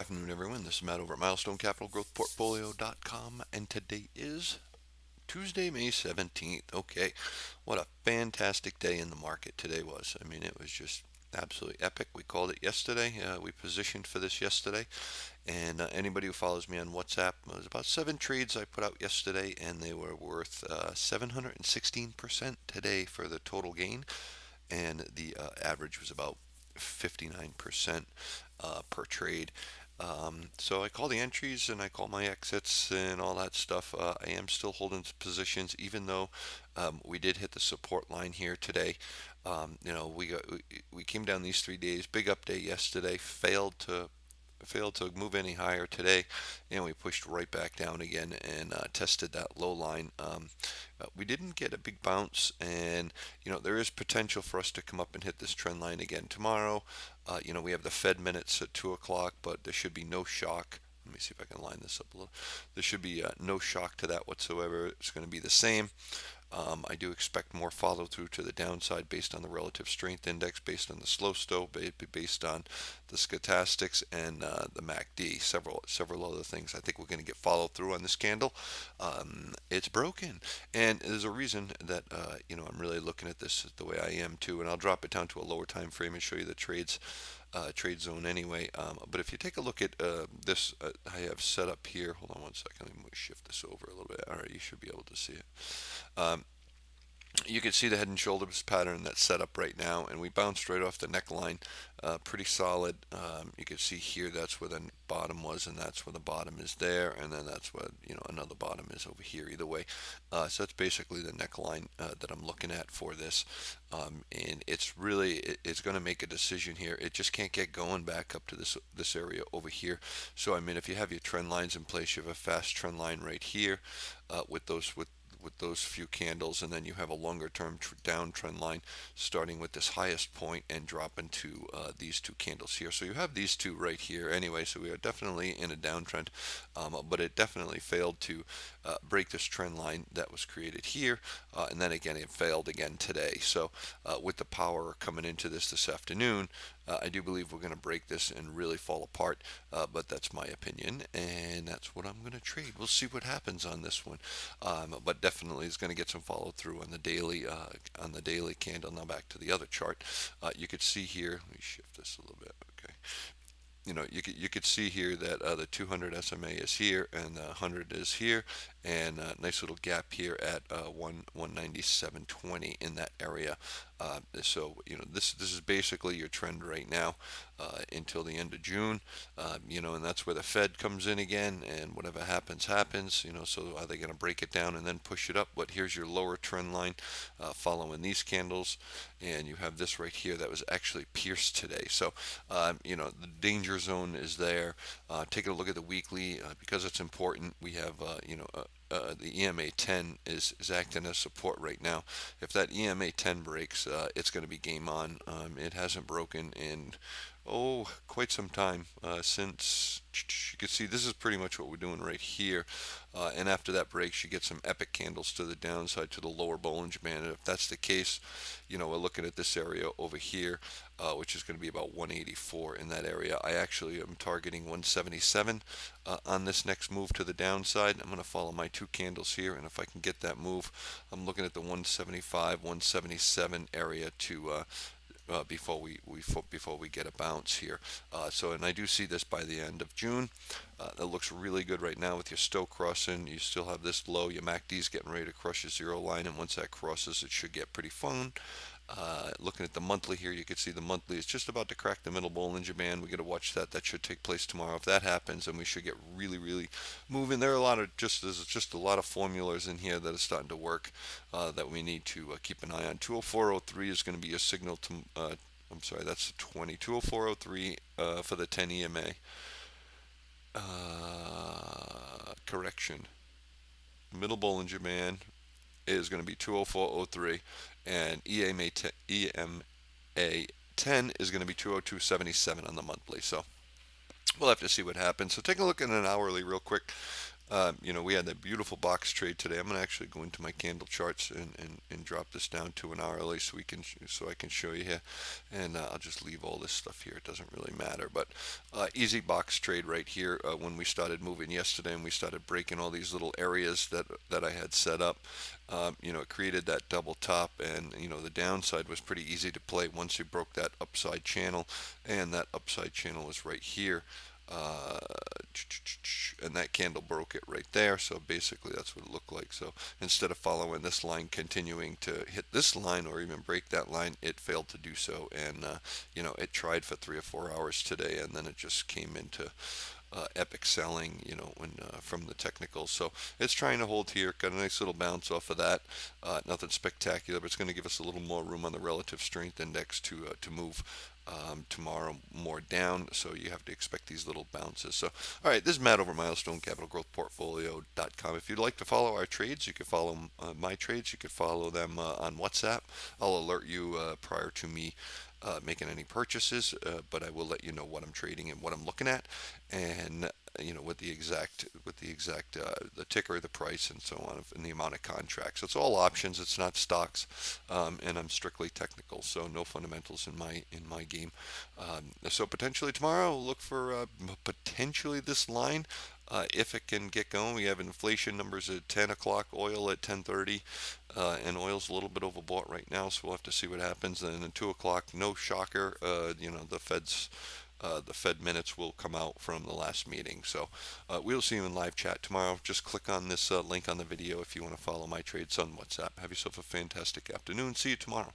Good afternoon, everyone. This is Matt over at MilestoneCapitalGrowthPortfolio.com, and today is Tuesday, May 17th. Okay, what a fantastic day in the market today was. I mean, it was just absolutely epic. We called it yesterday. We positioned for this yesterday, and anybody who follows me on WhatsApp, it was about 7 trades I put out yesterday, and they were worth 716% today for the total gain, and the average was about 59% per trade. So I call the entries and I call my exits and all that stuff. I am still holding positions, even though we did hit the support line here today. We came down these 3 days. Big up day yesterday. Failed to move any higher today, and we pushed right back down again and tested that low line. We didn't get a big bounce, and there is potential for us to come up and hit this trend line again tomorrow. We have the Fed minutes at 2 o'clock, but there should be no shock. Let me see if I can line this up a little. There should be no shock to that whatsoever. It's going to be the same. I do expect more follow through to the downside based on the relative strength index, based on the slow stow, based on the stochastics and the MACD, several other things. I think we're going to get follow through on this candle. It's broken, and there's a reason that I'm really looking at this the way I am too. And I'll drop it down to a lower time frame and show you the trade zone anyway. But if you take a look at this, I have set up here. Hold on one second. Let me shift this over a little bit. All right, you should be able to see it. Um, you can see the head and shoulders pattern that's set up right now, and we bounced right off the neckline, pretty solid. You can see here that's where the bottom was, and that's where the bottom is there, and then that's where another bottom is over here. Either way, so that's basically the neckline that I'm looking at for this, and it's going to make a decision here. It just can't get going back up to this area over here. So I mean, if you have your trend lines in place, you have a fast trend line right here with those few candles, and then you have a longer term downtrend line starting with this highest point and dropping to these two candles here. So you have these two right here anyway, so we are definitely in a downtrend, but it definitely failed to break this trend line that was created here, and then again it failed again today. So with the power coming into this afternoon, I do believe we're going to break this and really fall apart, but that's my opinion, and that's what I'm going to trade. We'll see what happens on this one, but definitely is going to get some follow through on the daily candle. Now back to the other chart. You could see here. Let me shift this a little bit. Okay. You could see here that the 200 SMA is here and the 100 is here, and a nice little gap here at 197.20 in that area. So this is basically your trend right now until the end of June. And that's where the Fed comes in again, and whatever happens happens. So are they going to break it down and then push it up? But here's your lower trend line following these candles, and you have this right here that was actually pierced today. So the danger zone is there. Taking a look at the weekly, because it's important. We have the EMA 10 is acting as support right now. If that EMA 10 breaks, it's going to be game on. It hasn't broken in quite some time, since you can see this is pretty much what we're doing right here, and after that breaks you get some epic candles to the downside to the lower Bollinger Band, and if that's the case, we're looking at this area over here, which is going to be about 184 in that area. I actually am targeting 177 on this next move to the downside. I'm going to follow my two candles here, and if I can get that move, I'm looking at the 175 177 area to before we get a bounce here. And I do see this by the end of June. That looks really good right now with your Stow crossing. You still have this low. Your MACD's getting ready to crush your zero line, and once that crosses, it should get pretty fun. Looking at the monthly here, you can see the monthly is just about to crack the middle Bollinger Band. We got to watch that. That should take place tomorrow. If that happens, then we should get really, really moving. There's just a lot of formulas in here that are starting to work that we need to keep an eye on. 204.03 is going to be a signal to. I'm sorry, that's the 20. 204.03 for the 10 EMA. Correction. Middle Bollinger Band is going to be 204.03, and EMA 10 is going to be 202.77 on the monthly. So we'll have to see what happens. So take a look at an hourly real quick. We had that beautiful box trade today. I'm gonna actually go into my candle charts and drop this down to an hourly so so I can show you here, and I'll just leave all this stuff here. It doesn't really matter, but easy box trade right here. When we started moving yesterday and we started breaking all these little areas that I had set up, it created that double top, and the downside was pretty easy to play once you broke that upside channel, and that upside channel was right here. Uh, and that candle broke it right there. So basically, that's what it looked like. So instead of following this line, continuing to hit this line or even break that line, it failed to do so. And it tried for 3 or 4 hours today, and then it just came into epic selling, from the technicals. So it's trying to hold here. Got a nice little bounce off of that. Nothing spectacular, but it's going to give us a little more room on the relative strength index to move tomorrow more down. So you have to expect these little bounces. So, all right, this is Matt over Milestone Capital Growth Portfolio.com. If you'd like to follow our trades, you can follow my trades. You could follow them on WhatsApp. I'll alert you prior to me making any purchases, but I will let you know what I'm trading and what I'm looking at, and with the exact the ticker, the price, and so on, and the amount of contracts. It's all options. It's not stocks, and I'm strictly technical, so no fundamentals in my game. So potentially tomorrow, look for potentially this line. If it can get going, we have inflation numbers at 10 o'clock, oil at 10:30, and oil's a little bit overbought right now, so we'll have to see what happens. And at 2 o'clock, no shocker, the Fed minutes will come out from the last meeting. So we'll see you in live chat tomorrow. Just click on this link on the video if you want to follow my trades on WhatsApp. Have yourself a fantastic afternoon. See you tomorrow.